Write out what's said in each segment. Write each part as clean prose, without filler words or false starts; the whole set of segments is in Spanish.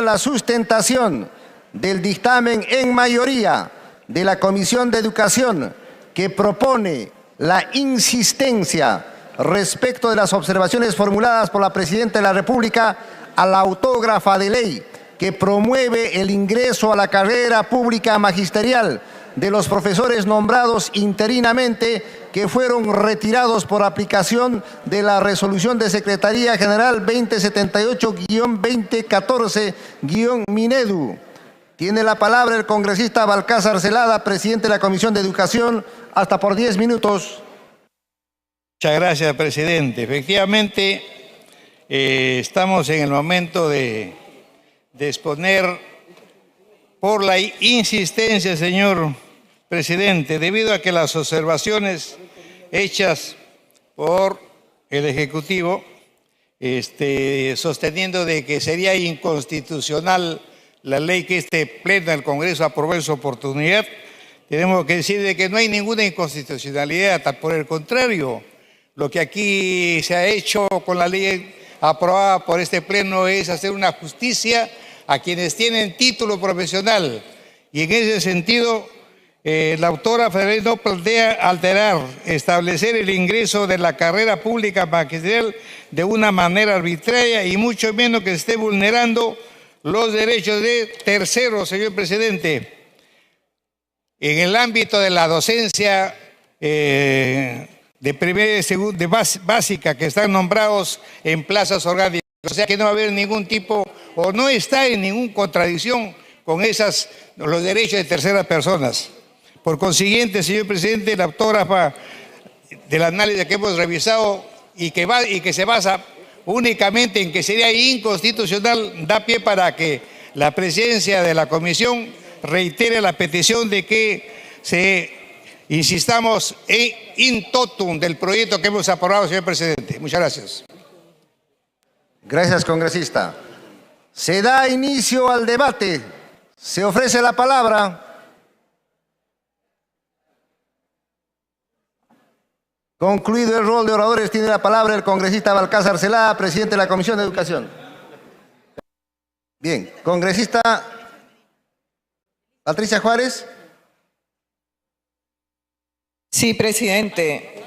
la sustentación del dictamen en mayoría de la Comisión de Educación, que propone la insistencia respecto de las observaciones formuladas por la Presidenta de la República a la autógrafa de ley que promueve el ingreso a la carrera pública magisterial de los profesores nombrados interinamente que fueron retirados por aplicación de la Resolución de Secretaría General 2078-2014-Minedu. Tiene la palabra el congresista Balcázar Zelada, presidente de la Comisión de Educación, hasta por 10 minutos. Muchas gracias, presidente. Efectivamente, estamos en el momento de exponer por la insistencia, señor presidente, debido a que las observaciones hechas por el Ejecutivo, sosteniendo de que sería inconstitucional la ley que este Pleno del Congreso aprobó en su oportunidad, tenemos que decir de que no hay ninguna inconstitucionalidad, por el contrario, lo que aquí se ha hecho con la ley aprobada por este Pleno es hacer una justicia a quienes tienen título profesional, y en ese sentido la autora federal no plantea alterar, establecer el ingreso de la carrera pública magisterial de una manera arbitraria y mucho menos que se esté vulnerando los derechos de terceros, señor presidente. En el ámbito de la docencia de primera y segunda, básica, que están nombrados en plazas orgánicas, o sea que no va a haber ningún tipo o no está en ninguna contradicción con los derechos de terceras personas. Por consiguiente, señor presidente, la autógrafa del análisis que hemos revisado y que se basa únicamente en que sería inconstitucional, da pie para que la presidencia de la comisión reitere la petición de que insistamos en in totum del proyecto que hemos aprobado, señor presidente. Muchas gracias. Gracias, congresista. Se da inicio al debate. Se ofrece la palabra. Concluido el rol de oradores, tiene la palabra el congresista Balcázar Zelada, presidente de la Comisión de Educación. Bien, congresista Patricia Juárez. Sí, presidente.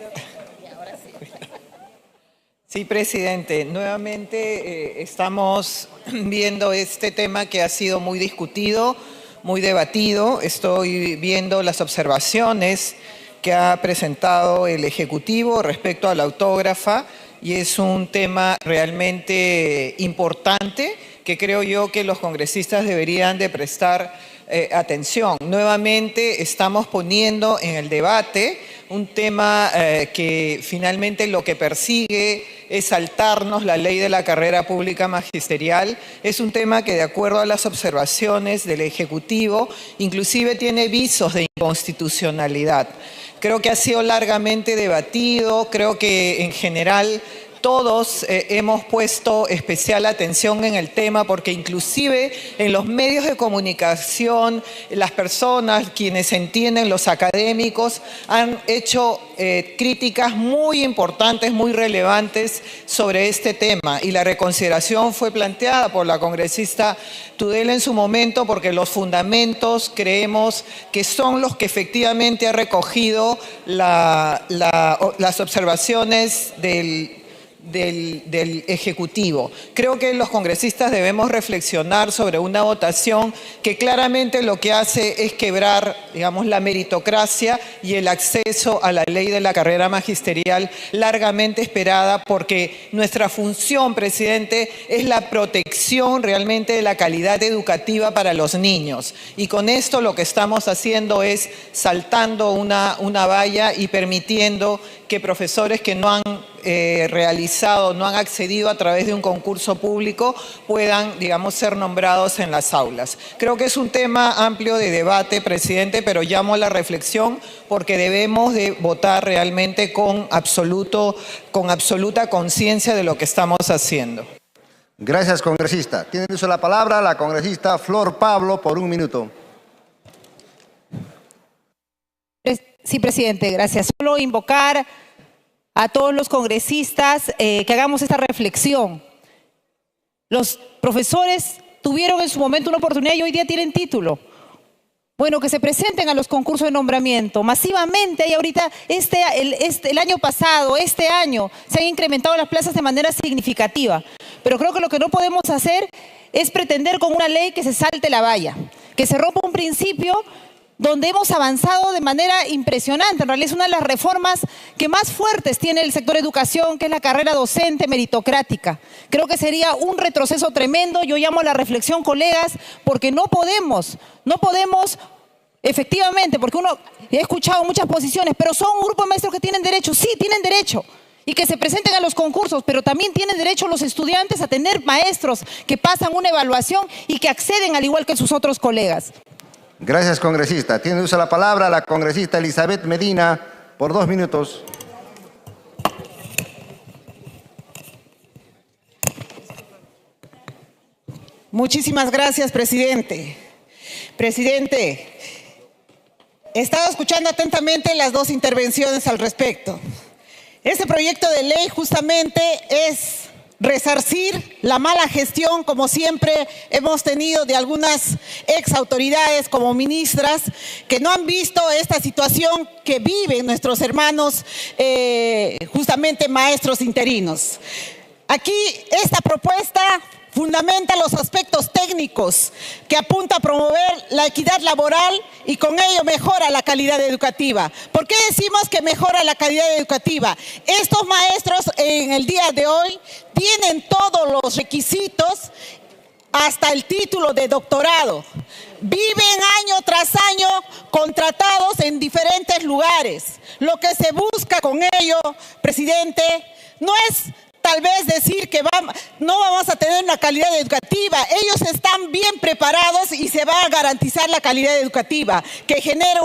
Sí, presidente. Nuevamente estamos viendo este tema que ha sido muy discutido, muy debatido. Estoy viendo las observaciones que ha presentado el Ejecutivo respecto a la autógrafa y es un tema realmente importante que creo yo que los congresistas deberían de prestar atención. Nuevamente estamos poniendo en el debate un tema que finalmente lo que persigue es saltarnos la ley de la carrera pública magisterial. Es un tema que, de acuerdo a las observaciones del Ejecutivo, inclusive tiene visos de inconstitucionalidad. Creo que ha sido largamente debatido, creo que en general todos hemos puesto especial atención en el tema porque inclusive en los medios de comunicación, las personas, quienes entienden, los académicos, han hecho críticas muy importantes, muy relevantes sobre este tema. Y la reconsideración fue planteada por la congresista Tudela en su momento porque los fundamentos creemos que son los que efectivamente ha recogido las observaciones del Ejecutivo. Creo que los congresistas debemos reflexionar sobre una votación que claramente lo que hace es quebrar, digamos, la meritocracia y el acceso a la ley de la carrera magisterial largamente esperada, porque nuestra función, presidente, es la protección realmente de la calidad educativa para los niños. Y con esto lo que estamos haciendo es saltando una valla y permitiendo que profesores que no han realizado, no han accedido a través de un concurso público, puedan, digamos, ser nombrados en las aulas. Creo que es un tema amplio de debate, presidente, pero llamo a la reflexión porque debemos de votar realmente con absoluta conciencia de lo que estamos haciendo. Gracias, congresista. Tiene uso la palabra la congresista Flor Pablo por 1 minuto. Sí, presidente, gracias. Solo invocar a todos los congresistas que hagamos esta reflexión. Los profesores tuvieron en su momento una oportunidad y hoy día tienen título. Bueno, que se presenten a los concursos de nombramiento masivamente. Y ahorita, el año pasado, este año, se han incrementado las plazas de manera significativa. Pero creo que lo que no podemos hacer es pretender con una ley que se salte la valla, que se rompa un principio donde hemos avanzado de manera impresionante. En realidad es una de las reformas que más fuertes tiene el sector educación, que es la carrera docente meritocrática. Creo que sería un retroceso tremendo. Yo llamo a la reflexión, colegas, porque no podemos, efectivamente, porque he escuchado muchas posiciones, pero son un grupo de maestros que tienen derecho. Sí, tienen derecho. Y que se presenten a los concursos, pero también tienen derecho los estudiantes a tener maestros que pasan una evaluación y que acceden al igual que sus otros colegas. Gracias, congresista. Tiene uso la palabra la congresista Elizabeth Medina por 2 minutos. Muchísimas gracias, presidente. Presidente, he estado escuchando atentamente las 2 intervenciones al respecto. Este proyecto de ley justamente es resarcir la mala gestión, como siempre hemos tenido de algunas ex autoridades como ministras que no han visto esta situación que viven nuestros hermanos, justamente maestros interinos. Aquí esta propuesta fundamenta los aspectos técnicos que apunta a promover la equidad laboral y con ello mejora la calidad educativa. ¿Por qué decimos que mejora la calidad educativa? Estos maestros en el día de hoy tienen todos los requisitos hasta el título de doctorado. Viven año tras año contratados en diferentes lugares. Lo que se busca con ello, presidente, no es tal vez decir que no vamos a tener una calidad educativa. Ellos están bien preparados y se va a garantizar la calidad educativa, que genere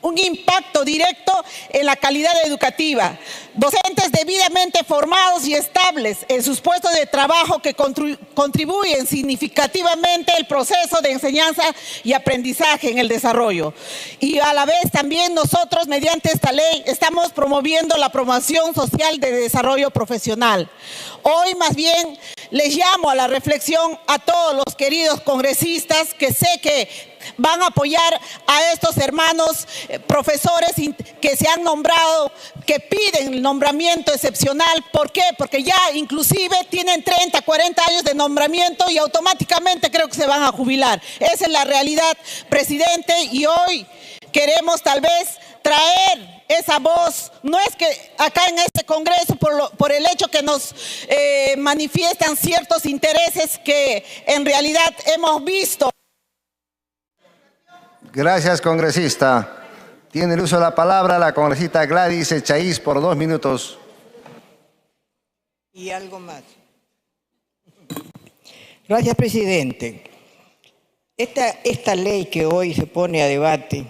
un impacto directo en la calidad educativa. Docentes debidamente formados y estables en sus puestos de trabajo que contribuyen significativamente el proceso de enseñanza y aprendizaje en el desarrollo. Y a la vez también nosotros, mediante esta ley, estamos promoviendo la promoción social de desarrollo profesional. Hoy más bien les llamo a la reflexión a todos los queridos congresistas que sé que van a apoyar a estos hermanos profesores que se han nombrado, que piden el nombramiento excepcional. ¿Por qué? Porque ya inclusive tienen 30, 40 años de nombramiento y automáticamente creo que se van a jubilar. Esa es la realidad, presidente, y hoy queremos tal vez traer esa voz. No es que acá en este Congreso, por el hecho que nos manifiestan ciertos intereses que en realidad hemos visto. Gracias, congresista. Tiene el uso de la palabra la congresista Gladys Echaíz por 2 minutos. Y algo más. Gracias, presidente. Esta ley que hoy se pone a debate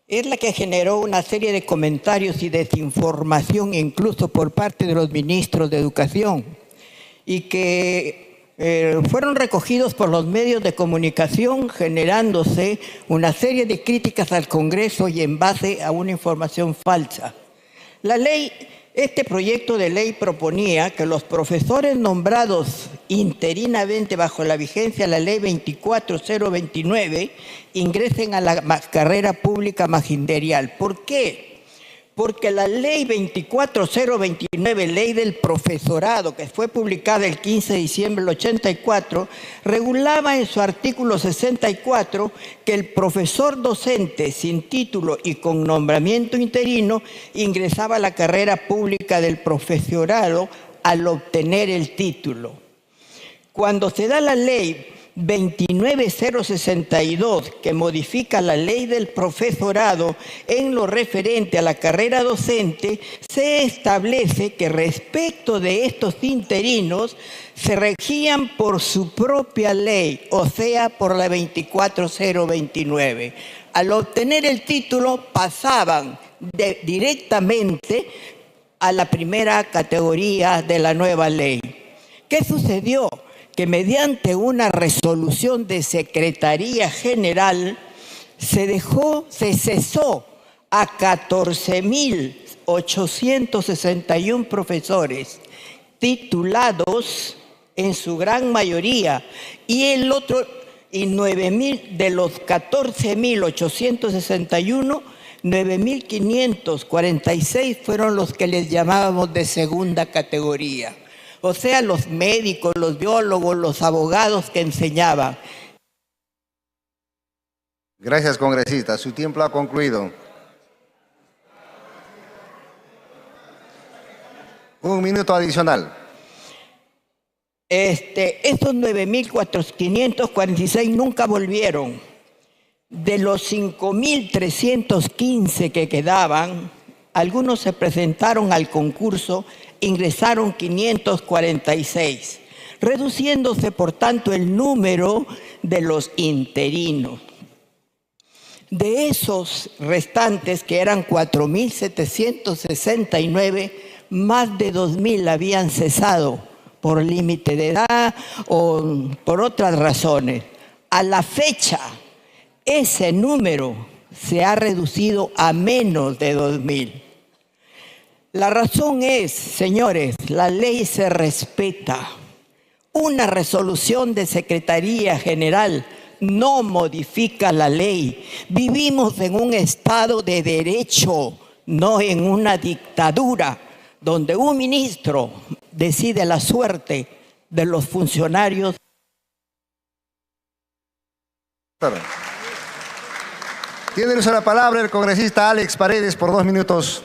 es la que generó una serie de comentarios y desinformación incluso por parte de los ministros de Educación y que fueron recogidos por los medios de comunicación, generándose una serie de críticas al Congreso y en base a una información falsa. Este proyecto de ley proponía que los profesores nombrados interinamente bajo la vigencia de la ley 24029 ingresen a la carrera pública magisterial. ¿Por qué? Porque la ley 24029, ley del profesorado, que fue publicada el 15 de diciembre del 84, regulaba en su artículo 64 que el profesor docente sin título y con nombramiento interino ingresaba a la carrera pública del profesorado al obtener el título. Cuando se da la ley 29062, que modifica la ley del profesorado en lo referente a la carrera docente, se establece que respecto de estos interinos se regían por su propia ley, o sea, por la 24029. Al obtener el título pasaban directamente a la primera categoría de la nueva ley. ¿Qué sucedió? Que mediante una resolución de Secretaría General se cesó a 14.861 profesores titulados en su gran mayoría, y el otro, y 9.000 de los 14.861, 9.546 fueron los que les llamábamos de segunda categoría. O sea, los médicos, los biólogos, los abogados que enseñaban. Gracias, congresista. Su tiempo ha concluido. Un minuto adicional. Estos 9.546 nunca volvieron. De los 5.315 que quedaban, algunos se presentaron al concurso, ingresaron 546, reduciéndose por tanto el número de los interinos. De esos restantes, que eran 4.769, más de 2.000 habían cesado por límite de edad o por otras razones. A la fecha, ese número se ha reducido a menos de 2.000. La razón es, señores, la ley se respeta. Una resolución de Secretaría General no modifica la ley. Vivimos en un Estado de derecho, no en una dictadura, donde un ministro decide la suerte de los funcionarios. Tiene uso la palabra el congresista Alex Paredes por 2 minutos.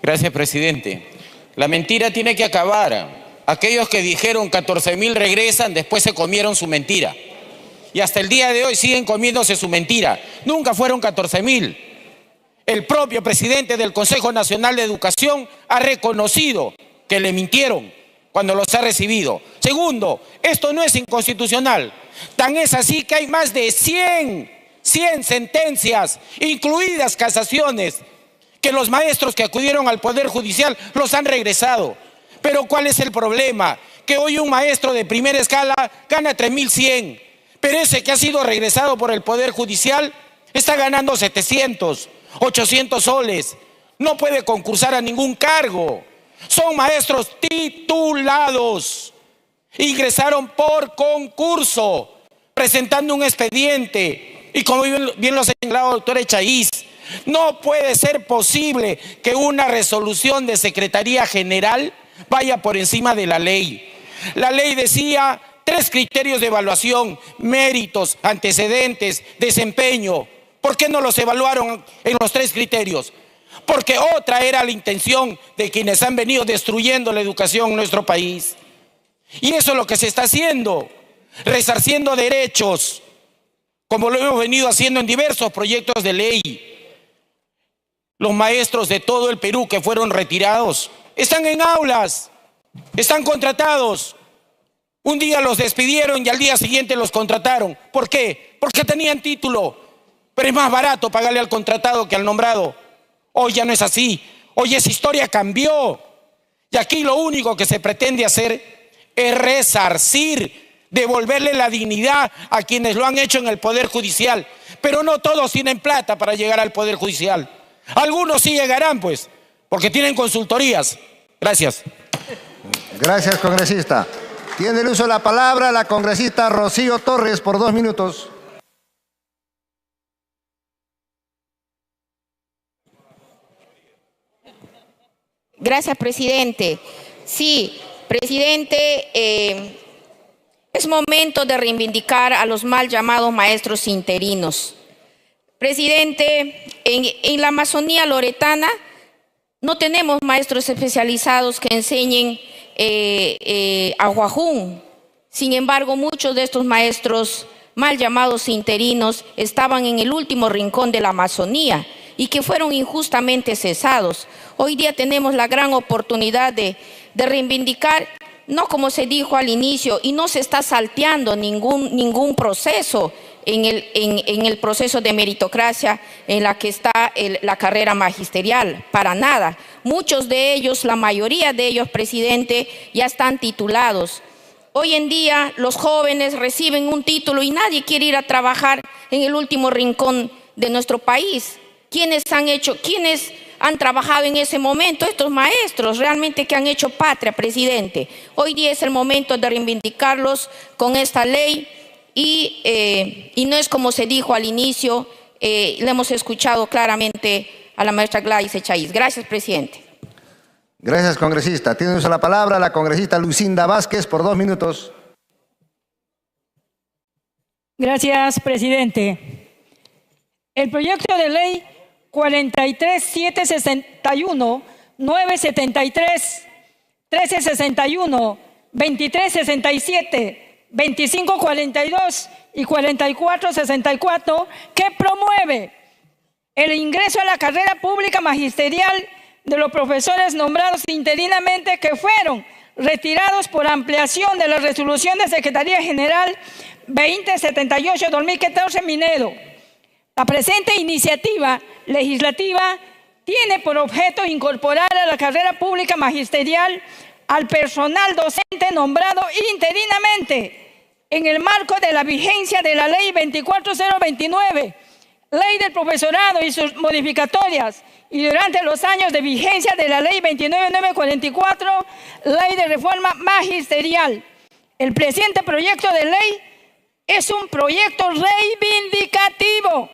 Gracias, presidente. La mentira tiene que acabar. Aquellos que dijeron 14.000 regresan, después se comieron su mentira. Y hasta el día de hoy siguen comiéndose su mentira. Nunca fueron 14.000. El propio presidente del Consejo Nacional de Educación ha reconocido que le mintieron cuando los ha recibido. Segundo, esto no es inconstitucional. Tan es así que hay más de 100 sentencias, incluidas casaciones, que los maestros que acudieron al Poder Judicial los han regresado. Pero ¿cuál es el problema? Que hoy un maestro de primera escala gana 3.100, pero ese que ha sido regresado por el Poder Judicial está ganando 700, 800 soles. No puede concursar a ningún cargo. Son maestros titulados. Ingresaron por concurso, presentando un expediente. Y como bien lo ha señalado la doctora Echaíz, no puede ser posible que una resolución de Secretaría General vaya por encima de la ley. La ley decía 3 criterios de evaluación: méritos, antecedentes, desempeño. ¿Por qué no los evaluaron en los 3 criterios? Porque otra era la intención de quienes han venido destruyendo la educación en nuestro país. Y eso es lo que se está haciendo, resarciendo derechos, como lo hemos venido haciendo en diversos proyectos de ley. Los maestros de todo el Perú que fueron retirados están en aulas, están contratados. Un día los despidieron y al día siguiente los contrataron. ¿Por qué? Porque tenían título. Pero es más barato pagarle al contratado que al nombrado. Hoy ya no es así. Hoy esa historia cambió. Y aquí lo único que se pretende hacer es resarcir, devolverle la dignidad a quienes lo han hecho en el Poder Judicial. Pero no todos tienen plata para llegar al Poder Judicial. Algunos sí llegarán, pues, porque tienen consultorías. Gracias. Gracias, congresista. Tiene el uso de la palabra la congresista Rocío Torres por 2 minutos. Gracias, presidente. Sí, presidente, es momento de reivindicar a los mal llamados maestros interinos. Presidente, en la Amazonía loretana no tenemos maestros especializados que enseñen ahuajún. Sin embargo, muchos de estos maestros mal llamados interinos estaban en el último rincón de la Amazonía y que fueron injustamente cesados. Hoy día tenemos la gran oportunidad de reivindicar, no como se dijo al inicio, y no se está salteando ningún proceso en el proceso de meritocracia en la que está la carrera magisterial, para nada. Muchos de ellos, la mayoría de ellos, presidente, ya están titulados. Hoy en día los jóvenes reciben un título y nadie quiere ir a trabajar en el último rincón de nuestro país. ¿Quiénes han trabajado en ese momento, estos maestros realmente que han hecho patria, presidente. Hoy día es el momento de reivindicarlos con esta ley y no es como se dijo al inicio, le hemos escuchado claramente a la maestra Gladys Echaíz. Gracias, presidente. Gracias, congresista. Tiene uso la palabra la congresista Lucinda Vázquez por 2 minutos. Gracias, presidente. El proyecto de ley 43761, 973, 1361, 2367, 2542 y 4464, que promueve el ingreso a la carrera pública magisterial de los profesores nombrados interinamente que fueron retirados por ampliación de la resolución de Secretaría General 2078-2014 Minedo. La presente iniciativa legislativa tiene por objeto incorporar a la carrera pública magisterial al personal docente nombrado interinamente en el marco de la vigencia de la Ley 24029, Ley del Profesorado y sus modificatorias, y durante los años de vigencia de la Ley 29944, Ley de Reforma Magisterial. El presente proyecto de ley es un proyecto reivindicativo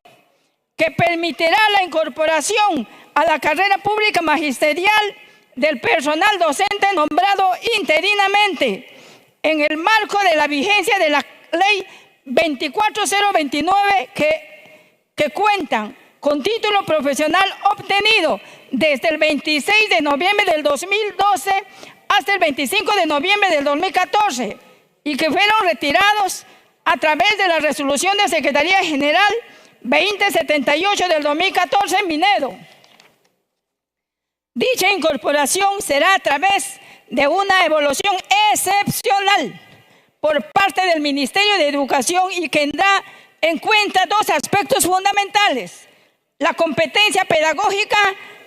que permitirá la incorporación a la carrera pública magisterial del personal docente nombrado interinamente en el marco de la vigencia de la Ley 24029 que cuentan con título profesional obtenido desde el 26 de noviembre del 2012 hasta el 25 de noviembre del 2014 y que fueron retirados a través de la resolución de Secretaría General 2078 del 2014 en Minedo. Dicha incorporación será a través de una evaluación excepcional por parte del Ministerio de Educación y que tendrá en cuenta 2 aspectos fundamentales: la competencia pedagógica,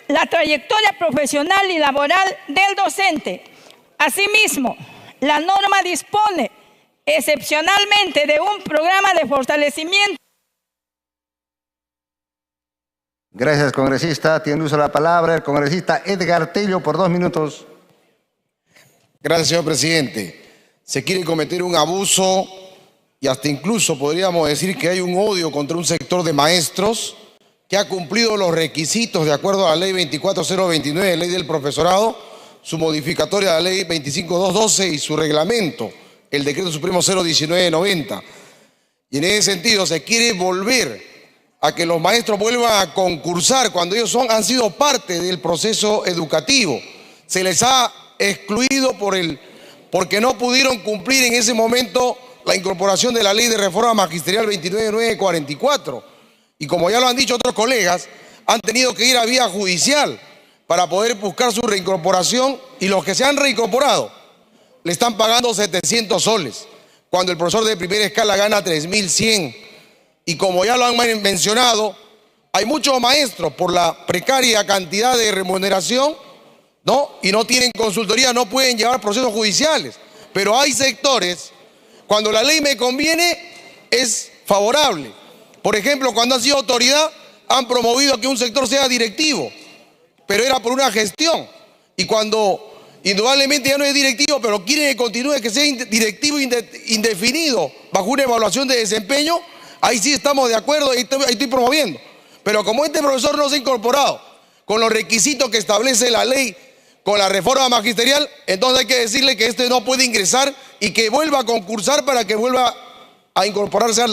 la trayectoria profesional y laboral del docente. Asimismo, la norma dispone excepcionalmente de un programa de fortalecimiento. Gracias, congresista. Tiene uso de la palabra el congresista Edgar Tello por 2 minutos. Gracias, señor presidente. Se quiere cometer un abuso y hasta incluso podríamos decir que hay un odio contra un sector de maestros que ha cumplido los requisitos de acuerdo a la Ley 24029, Ley del Profesorado, su modificatoria de la Ley 25212 y su reglamento, el Decreto Supremo 01990. Y en ese sentido se quiere volver a que los maestros vuelvan a concursar cuando ellos han sido parte del proceso educativo. Se les ha excluido porque no pudieron cumplir en ese momento la incorporación de la Ley de Reforma Magisterial 29944. Y como ya lo han dicho otros colegas, han tenido que ir a vía judicial para poder buscar su reincorporación, y los que se han reincorporado le están pagando 700 soles, cuando el profesor de primera escala gana 3.100. Y como ya lo han mencionado, hay muchos maestros por la precaria cantidad de remuneración, ¿no? Y no tienen consultoría, no pueden llevar procesos judiciales. Pero hay sectores, cuando la ley me conviene, es favorable. Por ejemplo, cuando han sido autoridad, han promovido que un sector sea directivo, pero era por una gestión. Y cuando indudablemente ya no es directivo, pero quieren que continúe, que sea directivo indefinido, bajo una evaluación de desempeño, ahí sí estamos de acuerdo y estoy promoviendo. Pero como este profesor no se ha incorporado con los requisitos que establece la ley, con la reforma magisterial, entonces hay que decirle que este no puede ingresar y que vuelva a concursar para que vuelva a incorporarse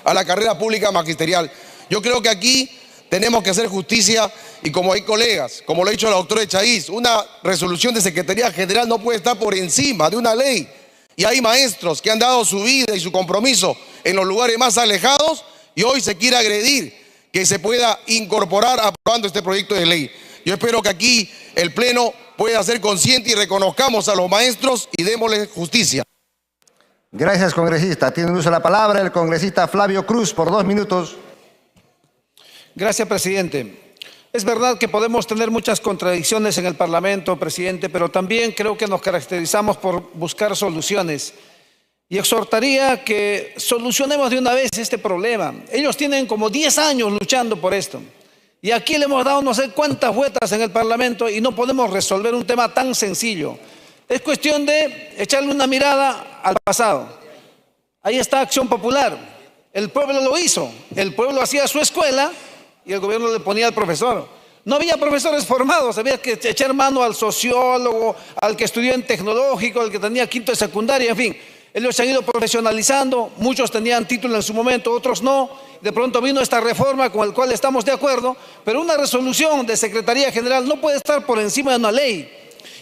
a la carrera pública magisterial. Yo creo que aquí tenemos que hacer justicia y como hay colegas, como lo ha dicho la doctora Echaíz, una resolución de Secretaría General no puede estar por encima de una ley. Y hay maestros que han dado su vida y su compromiso en los lugares más alejados y hoy se quiere agredir que se pueda incorporar aprobando este proyecto de ley. Yo espero que aquí el Pleno pueda ser consciente y reconozcamos a los maestros y démosles justicia. Gracias, congresista. Tiene uso de la palabra el congresista Flavio Cruz por 2 minutos. Gracias, presidente. Es verdad que podemos tener muchas contradicciones en el Parlamento, presidente, pero también creo que nos caracterizamos por buscar soluciones. Y exhortaría que solucionemos de una vez este problema. Ellos tienen como 10 años luchando por esto. Y aquí le hemos dado no sé cuántas vueltas en el Parlamento y no podemos resolver un tema tan sencillo. Es cuestión de echarle una mirada al pasado. Ahí está Acción Popular. El pueblo lo hizo. El pueblo hacía su escuela y el gobierno le ponía al profesor. No había profesores formados, había que echar mano al sociólogo, al que estudió en tecnológico, al que tenía quinto de secundaria, en fin. Ellos se han ido profesionalizando, muchos tenían título en su momento, otros no. De pronto vino esta reforma con la cual estamos de acuerdo, pero una resolución de Secretaría General no puede estar por encima de una ley.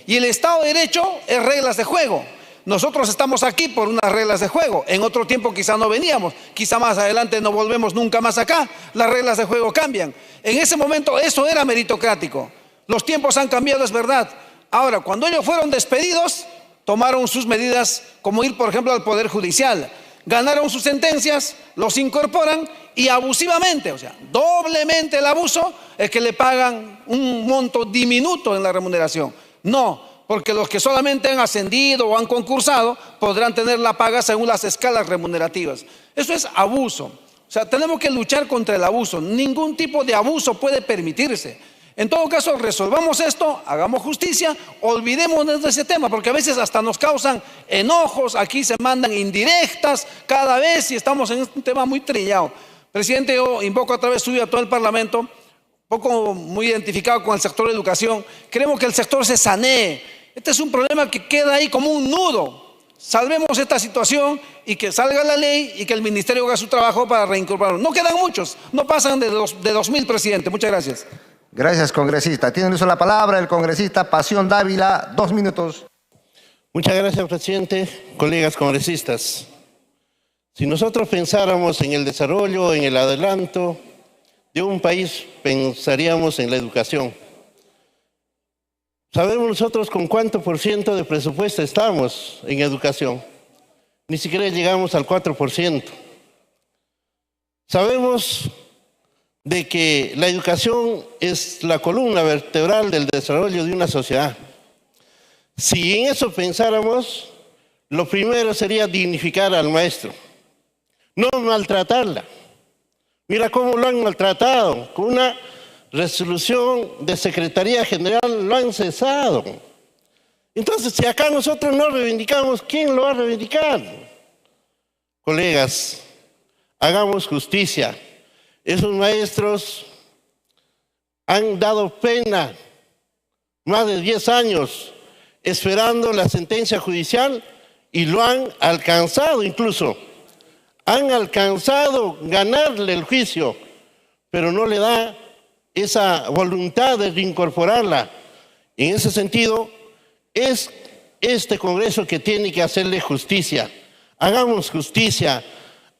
Y el Estado de Derecho es reglas de juego. Nosotros estamos aquí por unas reglas de juego. En otro tiempo quizá no veníamos, quizá más adelante no volvemos nunca más acá. Las reglas de juego cambian. En ese momento eso era meritocrático. Los tiempos han cambiado, es verdad. Ahora, cuando ellos fueron despedidos, tomaron sus medidas, como ir, por ejemplo, al Poder Judicial. Ganaron sus sentencias, los incorporan y abusivamente, o sea, doblemente el abuso, es que le pagan un monto diminuto en la remuneración. No, porque los que solamente han ascendido o han concursado podrán tener la paga según las escalas remunerativas. Eso es abuso. O sea, tenemos que luchar contra el abuso. Ningún tipo de abuso puede permitirse. En todo caso, resolvamos esto, hagamos justicia, olvidémonos de ese tema, porque a veces hasta nos causan enojos, aquí se mandan indirectas cada vez y estamos en un tema muy trillado. Presidente, yo invoco otra vez suyo a todo el Parlamento, un poco muy identificado con el sector de educación. Queremos que el sector se sanee. Este es un problema que queda ahí como un nudo. Salvemos esta situación y que salga la ley y que el ministerio haga su trabajo para reincorporarlo. No quedan muchos, no pasan de 2.000, presidente. Muchas gracias. Gracias, congresista. Tiene uso la palabra el congresista Pasión Dávila, 2 minutos. Muchas gracias, presidente. Colegas congresistas, si nosotros pensáramos en el desarrollo, en el adelanto de un país, pensaríamos en la educación. ¿Sabemos nosotros con cuánto % de presupuesto estamos en educación? Ni siquiera llegamos al 4%. Sabemos de que la educación es la columna vertebral del desarrollo de una sociedad. Si en eso pensáramos, lo primero sería dignificar al maestro, no maltratarla. Mira cómo lo han maltratado, con una resolución de Secretaría General lo han cesado. Entonces, si acá nosotros no reivindicamos, ¿quién lo va a reivindicar? Colegas, hagamos justicia. Esos maestros han dado pena, más de 10 años, esperando la sentencia judicial y lo han alcanzado incluso. Han alcanzado ganarle el juicio, pero no le da esa voluntad de reincorporarla. En ese sentido, es este Congreso que tiene que hacerle justicia. Hagamos justicia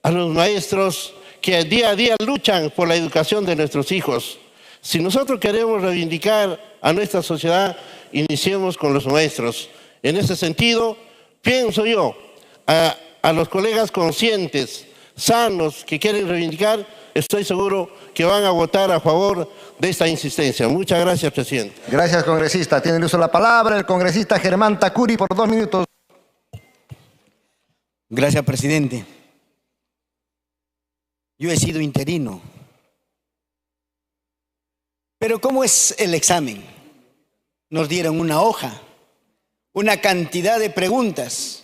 a los maestros que día a día luchan por la educación de nuestros hijos. Si nosotros queremos reivindicar a nuestra sociedad, iniciemos con los maestros. En ese sentido, pienso yo, a los colegas conscientes, sanos, que quieren reivindicar, estoy seguro que van a votar a favor de esta insistencia. Muchas gracias, presidente. Gracias, congresista. Tiene uso la palabra el congresista Germán Tacuri por 2 minutos. Gracias, presidente. Yo he sido interino. Pero ¿cómo es el examen? Nos dieron una hoja, una cantidad de preguntas.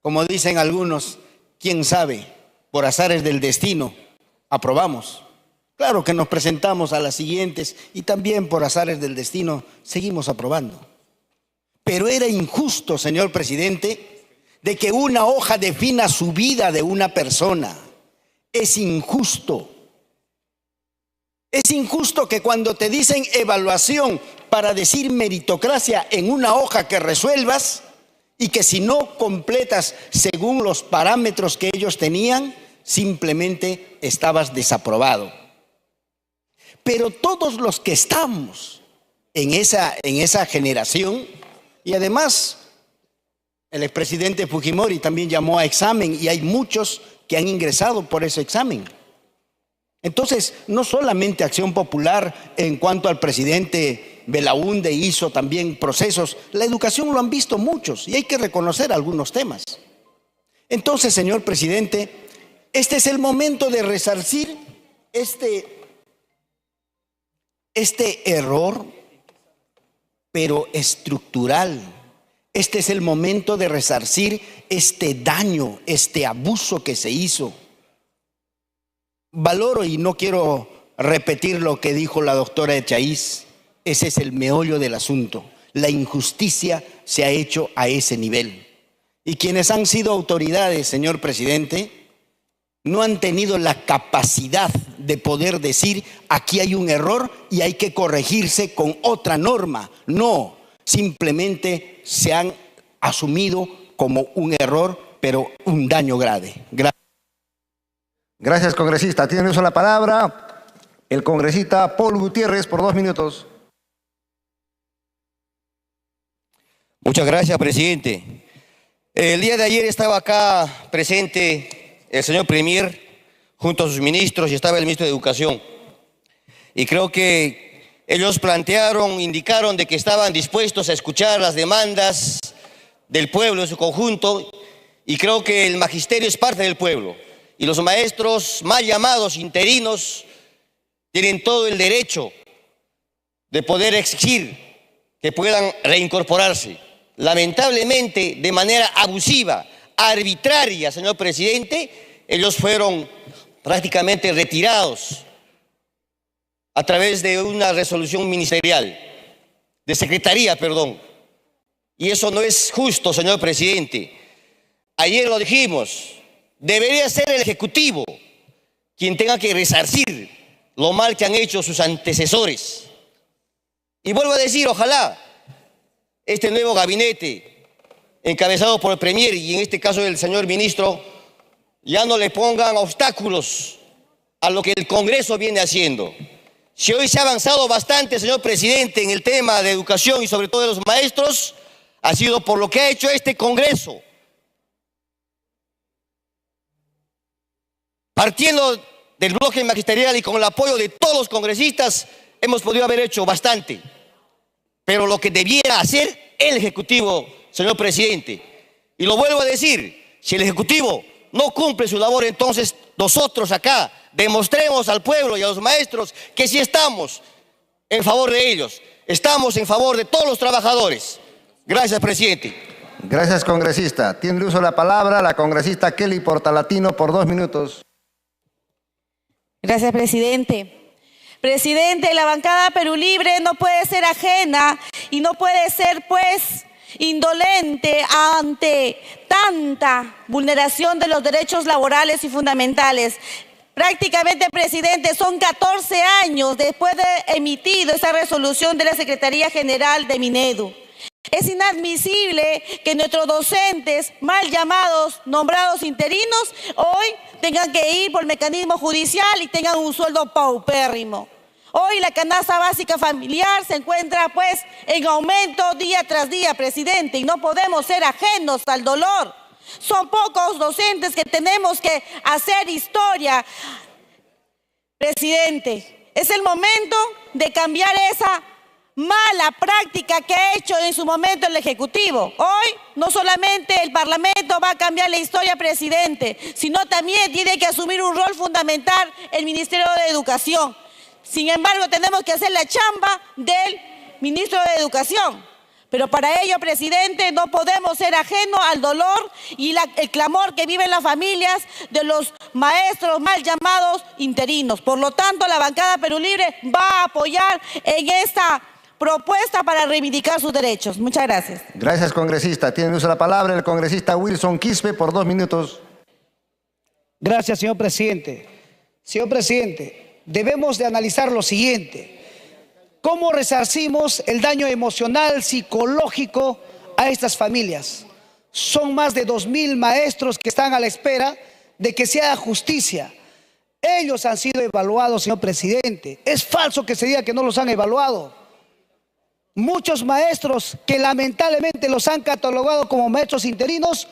Como dicen algunos, quién sabe, por azares del destino, aprobamos. Claro que nos presentamos a las siguientes y también por azares del destino seguimos aprobando. Pero era injusto, señor presidente, de que una hoja defina su vida de una persona. Es injusto. Es injusto que cuando te dicen evaluación para decir meritocracia en una hoja que resuelvas y que si no completas según los parámetros que ellos tenían, simplemente estabas desaprobado. Pero todos los que estamos en esa generación, y además el expresidente Fujimori también llamó a examen y hay muchos que han ingresado por ese examen. Entonces, no solamente Acción Popular en cuanto al presidente Belaúnde hizo también procesos, la educación lo han visto muchos y hay que reconocer algunos temas. Entonces, señor presidente, este es el momento de resarcir este error, pero estructural. Este es el momento de resarcir este daño, este abuso que se hizo. Valoro, y no quiero repetir lo que dijo la doctora Echaíz, ese es el meollo del asunto. La injusticia se ha hecho a ese nivel. Y quienes han sido autoridades, señor presidente, no han tenido la capacidad de poder decir aquí hay un error y hay que corregirse con otra norma. No, simplemente se han asumido como un error, pero un daño grave. Gracias, congresista. Tiene uso la palabra el congresista Paul Gutiérrez por 2 minutos. Muchas gracias, presidente. El día de ayer estaba acá presente el señor Premier junto a sus ministros y estaba el ministro de Educación. Y creo que ellos indicaron de que estaban dispuestos a escuchar las demandas del pueblo en su conjunto, y creo que el magisterio es parte del pueblo. Y los maestros mal llamados interinos tienen todo el derecho de poder exigir que puedan reincorporarse. Lamentablemente, de manera abusiva, arbitraria, señor presidente, ellos fueron prácticamente retirados a través de una resolución ministerial, de secretaría, perdón. Y eso no es justo, señor presidente. Ayer lo dijimos, debería ser el Ejecutivo quien tenga que resarcir lo mal que han hecho sus antecesores. Y vuelvo a decir, ojalá este nuevo gabinete, encabezado por el Premier y en este caso el señor ministro, ya no le pongan obstáculos a lo que el Congreso viene haciendo. Si hoy se ha avanzado bastante, señor presidente, en el tema de educación y sobre todo de los maestros, ha sido por lo que ha hecho este Congreso. Partiendo del bloque magisterial y con el apoyo de todos los congresistas, hemos podido haber hecho bastante. Pero lo que debiera hacer el Ejecutivo, señor presidente, y lo vuelvo a decir, si el Ejecutivo no cumple su labor, entonces nosotros acá demostremos al pueblo y a los maestros que sí estamos en favor de ellos, estamos en favor de todos los trabajadores. Gracias, presidente. Gracias, congresista. Tiene uso la palabra la congresista Kelly Portalatino por 2 minutos. Gracias, presidente. Presidente, la bancada Perú Libre no puede ser ajena y no puede ser, pues, indolente ante tanta vulneración de los derechos laborales y fundamentales. Prácticamente, presidente, son 14 años después de emitido esa resolución de la Secretaría General de Minedu. Es inadmisible que nuestros docentes, mal llamados, nombrados interinos, hoy tengan que ir por mecanismo judicial y tengan un sueldo paupérrimo. Hoy la canasta básica familiar se encuentra pues en aumento día tras día, presidente, y no podemos ser ajenos al dolor. Son pocos docentes que tenemos que hacer historia. Presidente, es el momento de cambiar esa mala práctica que ha hecho en su momento el Ejecutivo. Hoy no solamente el Parlamento va a cambiar la historia, presidente, sino también tiene que asumir un rol fundamental el Ministerio de Educación. Sin embargo, tenemos que hacer la chamba del ministro de Educación. Pero para ello, presidente, no podemos ser ajenos al dolor y el clamor que viven las familias de los maestros mal llamados interinos. Por lo tanto, la bancada Perú Libre va a apoyar en esta propuesta para reivindicar sus derechos. Muchas gracias. Gracias, congresista. Tiene uso la palabra el congresista Wilson Quispe por 2 minutos. Gracias, señor presidente. Señor presidente, debemos de analizar lo siguiente. ¿Cómo resarcimos el daño emocional, psicológico a estas familias? Son más de 2.000 maestros que están a la espera de que se haga justicia. Ellos han sido evaluados, señor presidente. Es falso que se diga que no los han evaluado. Muchos maestros que lamentablemente los han catalogado como maestros interinos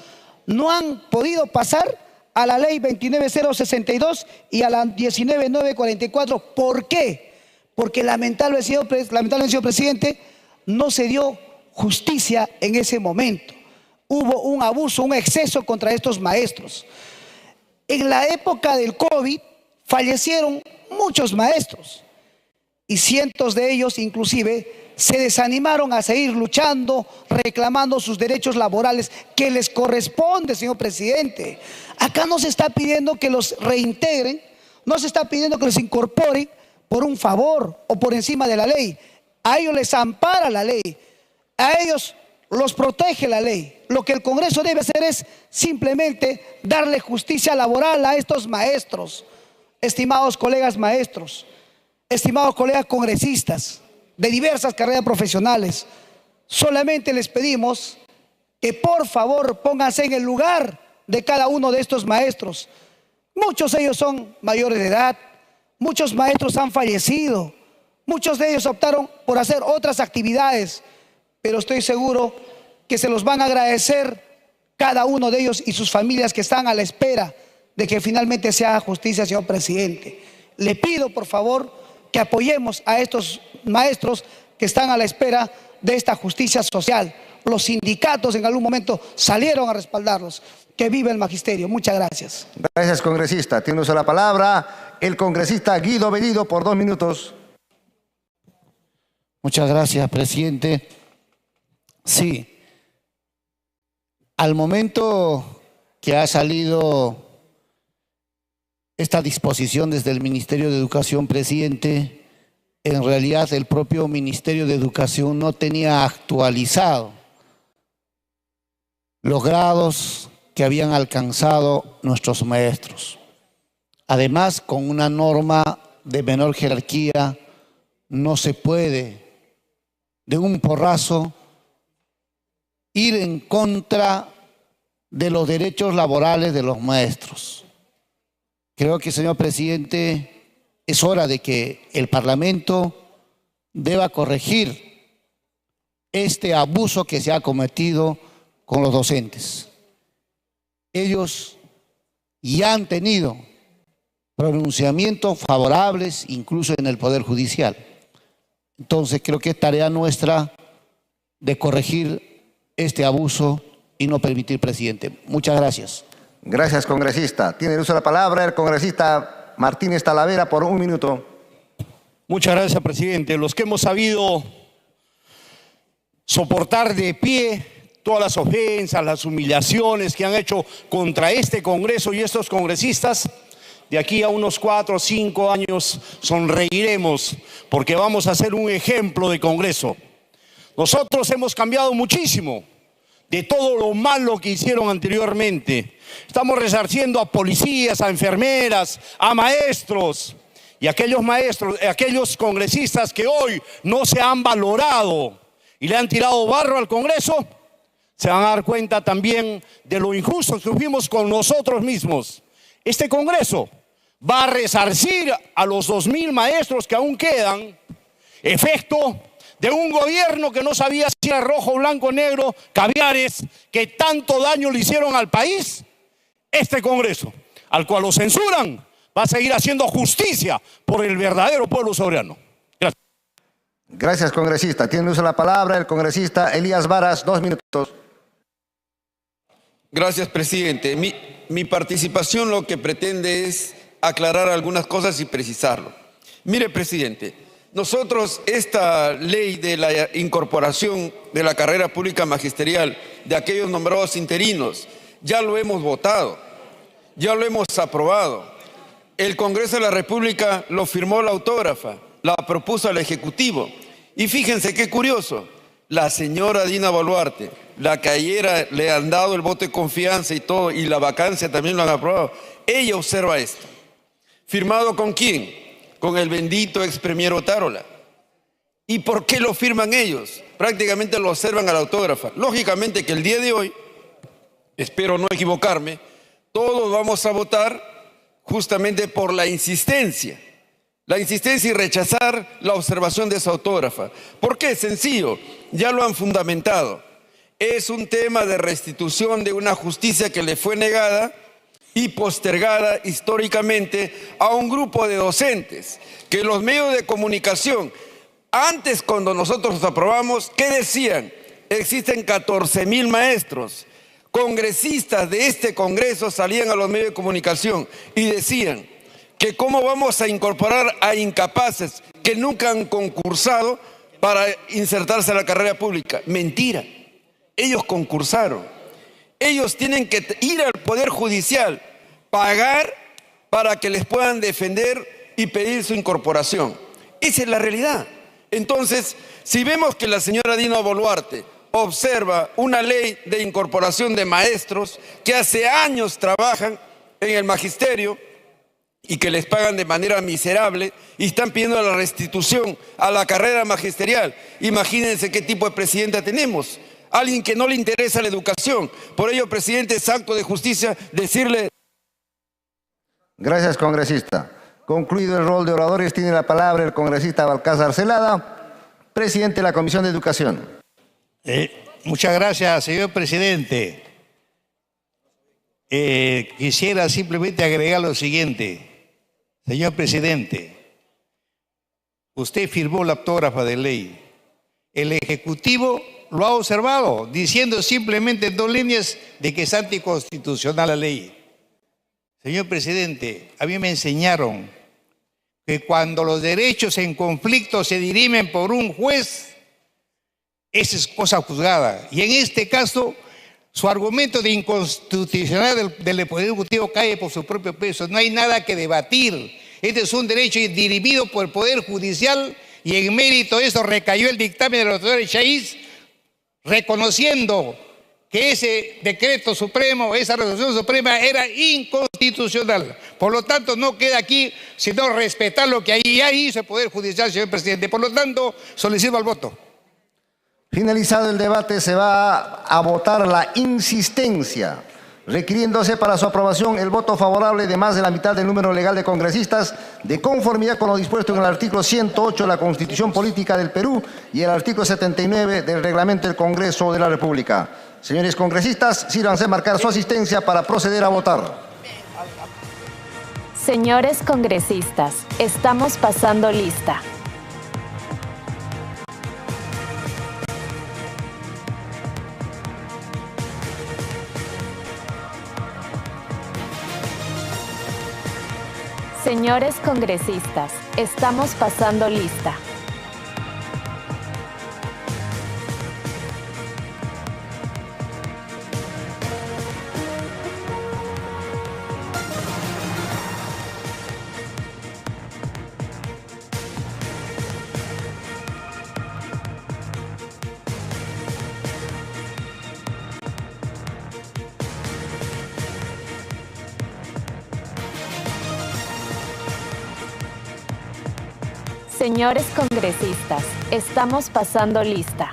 no han podido pasar a la ley 29062 y a la 19944. ¿Por qué? Porque lamentablemente, señor presidente, no se dio justicia en ese momento. Hubo un abuso, un exceso contra estos maestros. En la época del COVID fallecieron muchos maestros y cientos de ellos inclusive se desanimaron a seguir luchando, reclamando sus derechos laborales que les corresponde, señor presidente. Acá no se está pidiendo que los reintegren, no se está pidiendo que los incorporen por un favor o por encima de la ley. A ellos les ampara la ley, a ellos los protege la ley. Lo que el Congreso debe hacer es simplemente darle justicia laboral a estos maestros. Estimados colegas maestros, estimados colegas congresistas de diversas carreras profesionales, solamente les pedimos que por favor pónganse en el lugar de cada uno de estos maestros. Muchos de ellos son mayores de edad, muchos maestros han fallecido, muchos de ellos optaron por hacer otras actividades, pero estoy seguro que se los van a agradecer cada uno de ellos y sus familias que están a la espera de que finalmente se haga justicia, señor presidente. Le pido por favor que apoyemos a estos maestros que están a la espera de esta justicia social. Los sindicatos en algún momento salieron a respaldarlos. Que viva el magisterio. Muchas gracias. Gracias, congresista. Tiene usted la palabra el congresista Guido Bellido por 2 minutos. Muchas gracias, presidente. Sí, al momento que ha salido esta disposición desde el Ministerio de Educación, presidente, en realidad el propio Ministerio de Educación no tenía actualizado los grados que habían alcanzado nuestros maestros. Además, con una norma de menor jerarquía, no se puede de un porrazo ir en contra de los derechos laborales de los maestros. Creo que, señor presidente, es hora de que el Parlamento deba corregir este abuso que se ha cometido con los docentes. Ellos ya han tenido pronunciamientos favorables, incluso en el Poder Judicial. Entonces creo que es tarea nuestra de corregir este abuso y no permitir, presidente. Muchas gracias. Gracias, congresista. Tiene uso de la palabra el congresista Martínez Talavera por 1 minuto. Muchas gracias, presidente. Los que hemos sabido soportar de pie todas las ofensas, las humillaciones que han hecho contra este Congreso y estos congresistas, de aquí a unos 4 o 5 años sonreiremos porque vamos a ser un ejemplo de Congreso. Nosotros hemos cambiado muchísimo de todo lo malo que hicieron anteriormente. Estamos resarciendo a policías, a enfermeras, a maestros y aquellos maestros, aquellos congresistas que hoy no se han valorado y le han tirado barro al Congreso, se van a dar cuenta también de lo injustos que fuimos con nosotros mismos. Este Congreso va a resarcir a los 2.000 maestros que aún quedan, efecto de un gobierno que no sabía si era rojo, blanco, negro, caviares, que tanto daño le hicieron al país. Este Congreso, al cual lo censuran, va a seguir haciendo justicia por el verdadero pueblo soberano. Gracias. Gracias, congresista. Tiene uso de la palabra el congresista Elías Varas, 2 minutos. Gracias, presidente. Mi participación lo que pretende es aclarar algunas cosas y precisarlo. Mire, presidente, nosotros esta ley de la incorporación de la carrera pública magisterial de aquellos nombrados interinos, ya lo hemos votado, ya lo hemos aprobado. El Congreso de la República lo firmó la autógrafa, la propuso al Ejecutivo. Y fíjense qué curioso, la señora Dina Boluarte, la que ayer le han dado el voto de confianza y todo, y la vacancia también lo han aprobado, ella observa esto. ¿Firmado con quién? Con el bendito ex premier Otárola. ¿Y por qué lo firman ellos? Prácticamente lo observan a la autógrafa. Lógicamente que el día de hoy, espero no equivocarme, todos vamos a votar justamente por la insistencia y rechazar la observación de esa autógrafa. ¿Por qué? Sencillo, ya lo han fundamentado. Es un tema de restitución de una justicia que le fue negada y postergada históricamente a un grupo de docentes que los medios de comunicación, antes cuando nosotros aprobamos, ¿qué decían? Existen 14.000 maestros. Congresistas de este Congreso salían a los medios de comunicación y decían que cómo vamos a incorporar a incapaces que nunca han concursado para insertarse a la carrera pública. Mentira. Ellos concursaron. Ellos tienen que ir al Poder Judicial, pagar para que les puedan defender y pedir su incorporación. Esa es la realidad. Entonces, si vemos que la señora Dina Boluarte observa una ley de incorporación de maestros que hace años trabajan en el magisterio y que les pagan de manera miserable y están pidiendo la restitución a la carrera magisterial, imagínense qué tipo de presidenta tenemos. Alguien que no le interesa la educación. Por ello, presidente, es acto de justicia decirle... Gracias, congresista. Concluido el rol de oradores, tiene la palabra el congresista Balcázar Celada, presidente de la Comisión de Educación. Muchas gracias, señor presidente. Quisiera simplemente agregar lo siguiente. Señor presidente, usted firmó la autógrafa de ley. El Ejecutivo lo ha observado, diciendo simplemente en 2 líneas de que es anticonstitucional la ley. Señor presidente, a mí me enseñaron que cuando los derechos en conflicto se dirimen por un juez, esa es cosa juzgada. Y en este caso, su argumento de inconstitucionalidad del Poder Ejecutivo cae por su propio peso. No hay nada que debatir. Este es un derecho dirimido por el Poder Judicial y en mérito de eso recayó el dictamen de la doctora Chaiz, reconociendo que ese decreto supremo, esa resolución suprema era inconstitucional. Por lo tanto, no queda aquí sino respetar lo que ahí ya hizo el Poder Judicial, señor presidente. Por lo tanto, solicito al voto. Finalizado el debate, se va a votar la insistencia, requiriéndose para su aprobación el voto favorable de más de la mitad del número legal de congresistas, de conformidad con lo dispuesto en el artículo 108 de la Constitución Política del Perú y el artículo 79 del Reglamento del Congreso de la República. Señores congresistas, sírvanse a marcar su asistencia para proceder a votar. Señores congresistas, estamos pasando lista. Señores congresistas, estamos pasando lista. Señores congresistas, estamos pasando lista.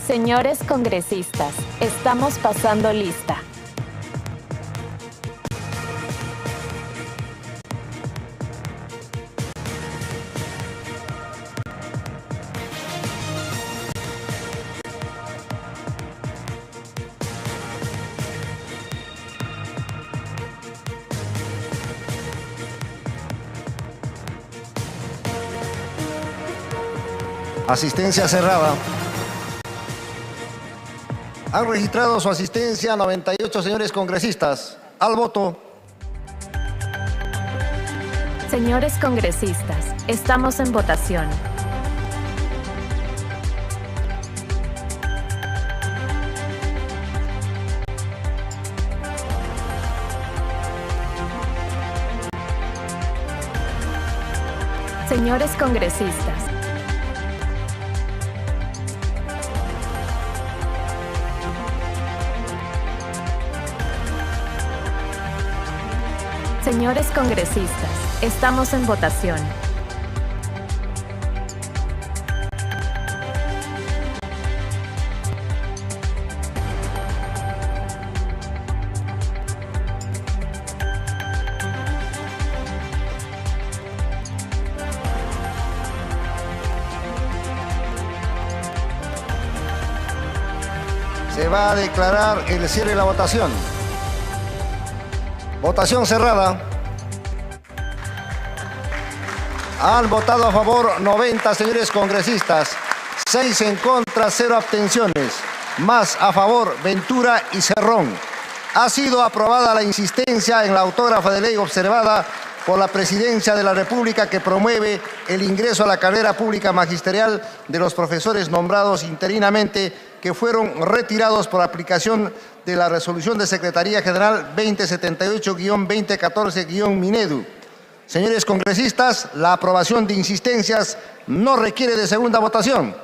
Señores congresistas, estamos pasando lista. Asistencia cerrada. Han registrado su asistencia 98 señores congresistas. Al voto. Señores congresistas, estamos en votación. Señores congresistas, señores congresistas, estamos en votación. Se va a declarar el cierre de la votación. Votación cerrada. Han votado a favor 90 señores congresistas, 6 en contra, 0 abstenciones. Más a favor Ventura y Cerrón. Ha sido aprobada la insistencia en la autógrafa de ley observada por la Presidencia de la República que promueve el ingreso a la carrera pública magisterial de los profesores nombrados interinamente que fueron retirados por aplicación de la Resolución de Secretaría General 2078-2014-Minedu. Señores congresistas, la aprobación de insistencias no requiere de segunda votación.